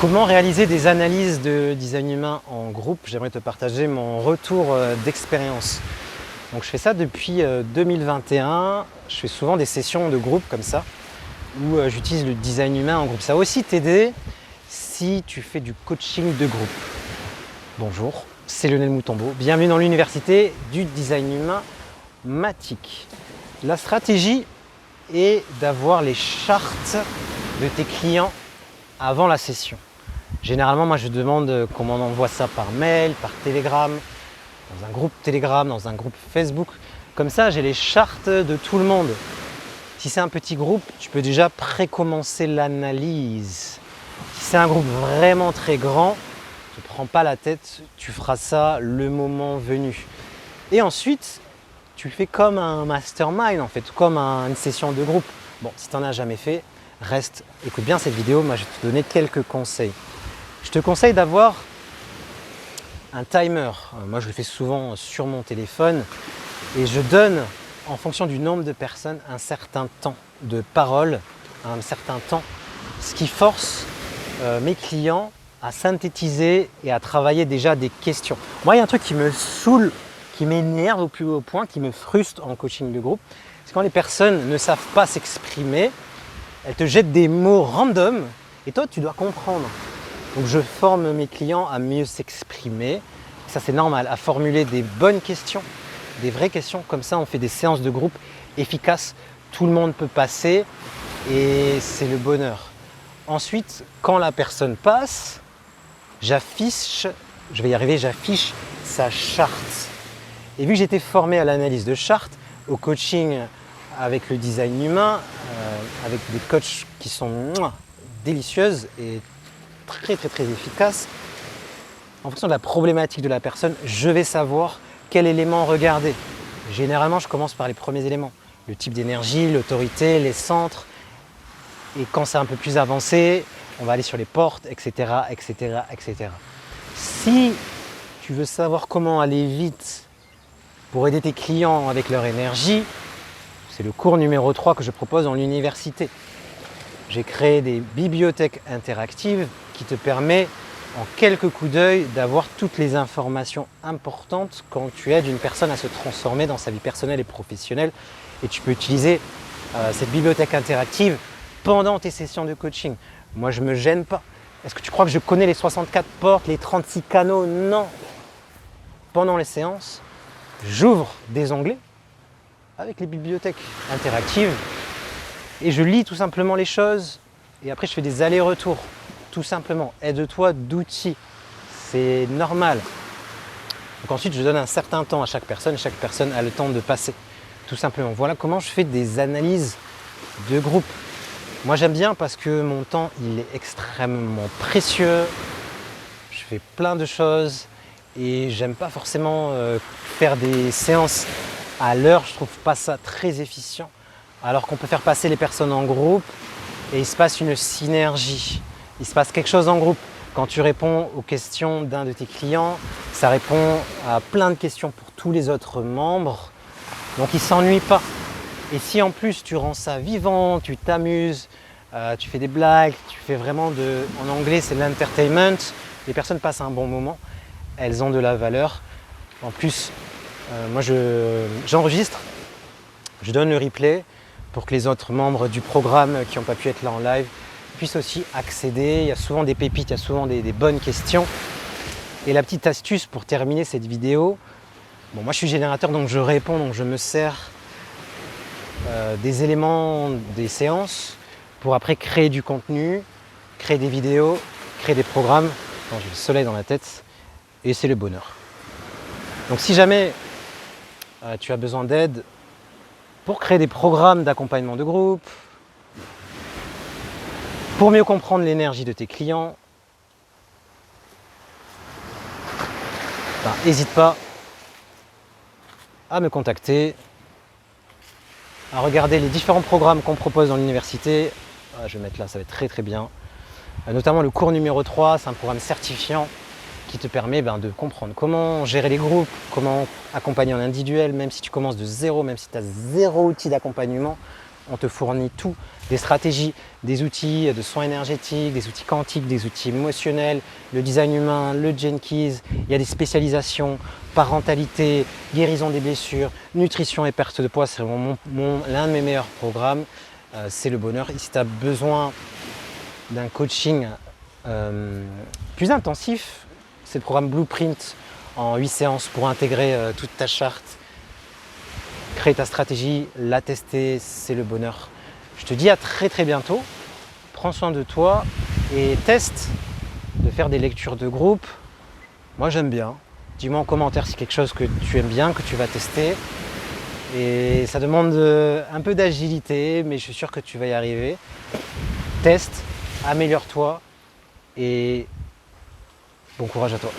Comment réaliser des analyses de design humain en groupe? J'aimerais te partager mon retour d'expérience. Donc je fais ça depuis 2021. Je fais souvent des sessions de groupe comme ça, où j'utilise le design humain en groupe. Ça va aussi t'aider si tu fais du coaching de groupe. Bonjour, c'est Lionel Moutombo. Bienvenue dans l'université du design humain Matic. La stratégie est d'avoir les chartes de tes clients avant la session. Généralement, moi je demande comment on envoie ça par mail, par Telegram, dans un groupe Telegram, dans un groupe Facebook. Comme ça, j'ai les chartes de tout le monde. Si c'est un petit groupe, tu peux déjà précommencer l'analyse. Si c'est un groupe vraiment très grand, ne te prends pas la tête, tu feras ça le moment venu. Et ensuite, tu fais comme un mastermind en fait, comme une session de groupe. Bon, si tu n'en as jamais fait, reste, écoute bien cette vidéo, moi je vais te donner quelques conseils. Je te conseille d'avoir un timer. Moi je le fais souvent sur mon téléphone et je donne en fonction du nombre de personnes un certain temps de parole, un certain temps, ce qui force mes clients à synthétiser et à travailler déjà des questions. Moi il y a un truc qui me saoule, qui m'énerve au plus haut point, qui me frustre en coaching de groupe, c'est quand les personnes ne savent pas s'exprimer, elles te jettent des mots random et toi tu dois comprendre. Donc je forme mes clients à mieux s'exprimer, ça c'est normal, à formuler des bonnes questions, des vraies questions, comme ça on fait des séances de groupe efficaces, tout le monde peut passer et c'est le bonheur. Ensuite, quand la personne passe, j'affiche sa charte. Et vu que j'étais formé à l'analyse de charte, au coaching avec le design humain, avec des coachs qui sont délicieuses et très efficaces, en fonction de la problématique de la personne, je vais savoir quel élément regarder. Généralement, je commence par les premiers éléments, le type d'énergie, l'autorité, les centres. Et quand c'est un peu plus avancé, on va aller sur les portes, etc. Si tu veux savoir comment aller vite pour aider tes clients avec leur énergie, c'est le cours numéro 3 que je propose dans l'université. J'ai créé des bibliothèques interactives qui te permettent en quelques coups d'œil d'avoir toutes les informations importantes quand tu aides une personne à se transformer dans sa vie personnelle et professionnelle. Et tu peux utiliser cette bibliothèque interactive pendant tes sessions de coaching. Moi, je ne me gêne pas. Est-ce que tu crois que je connais les 64 portes, les 36 canaux? Non. Pendant les séances, j'ouvre des onglets avec les bibliothèques interactives et je lis tout simplement les choses et après je fais des allers-retours, tout simplement. Aide-toi d'outils, c'est normal. Donc ensuite je donne un certain temps à chaque personne a le temps de passer, tout simplement. Voilà comment je fais des analyses de groupe. Moi j'aime bien parce que mon temps il est extrêmement précieux, je fais plein de choses et j'aime pas forcément faire des séances à l'heure, je trouve pas ça très efficient. Alors qu'on peut faire passer les personnes en groupe et il se passe une synergie. Il se passe quelque chose en groupe. Quand tu réponds aux questions d'un de tes clients, ça répond à plein de questions pour tous les autres membres. Donc ils ne s'ennuient pas. Et si en plus tu rends ça vivant, tu t'amuses, tu fais des blagues, tu fais vraiment en anglais c'est l'entertainment, les personnes passent un bon moment, elles ont de la valeur. En plus, moi j'enregistre, je donne le replay pour que les autres membres du programme qui n'ont pas pu être là en live puissent aussi accéder. Il y a souvent des pépites, il y a souvent des bonnes questions. Et la petite astuce pour terminer cette vidéo, bon, moi je suis générateur donc je réponds, donc je me sers des éléments des séances pour après créer du contenu, créer des vidéos, créer des programmes. J'ai le soleil dans la tête et c'est le bonheur. Donc si jamais tu as besoin d'aide pour créer des programmes d'accompagnement de groupe, pour mieux comprendre l'énergie de tes clients, n'hésite pas à me contacter, à regarder les différents programmes qu'on propose dans l'université. Je vais mettre là, ça va être très bien. Notamment le cours numéro 3, c'est un programme certifiant qui te permet de comprendre comment gérer les groupes, comment accompagner en individuel, même si tu commences de zéro, même si tu as zéro outil d'accompagnement, on te fournit tout, des stratégies, des outils de soins énergétiques, des outils quantiques, des outils émotionnels, le design humain, le Jenkins, il y a des spécialisations, parentalité, guérison des blessures, nutrition et perte de poids, c'est vraiment l'un de mes meilleurs programmes, c'est le bonheur. Et si tu as besoin d'un coaching plus intensif, c'est le programme Blueprint en 8 séances pour intégrer toute ta charte, créer ta stratégie, la tester, c'est le bonheur. Je te dis à très très bientôt, prends soin de toi et teste de faire des lectures de groupe. Moi j'aime bien, dis-moi en commentaire si c'est quelque chose que tu aimes bien, que tu vas tester. Et ça demande un peu d'agilité, mais je suis sûr que tu vas y arriver. Teste, améliore-toi et bon courage à toi.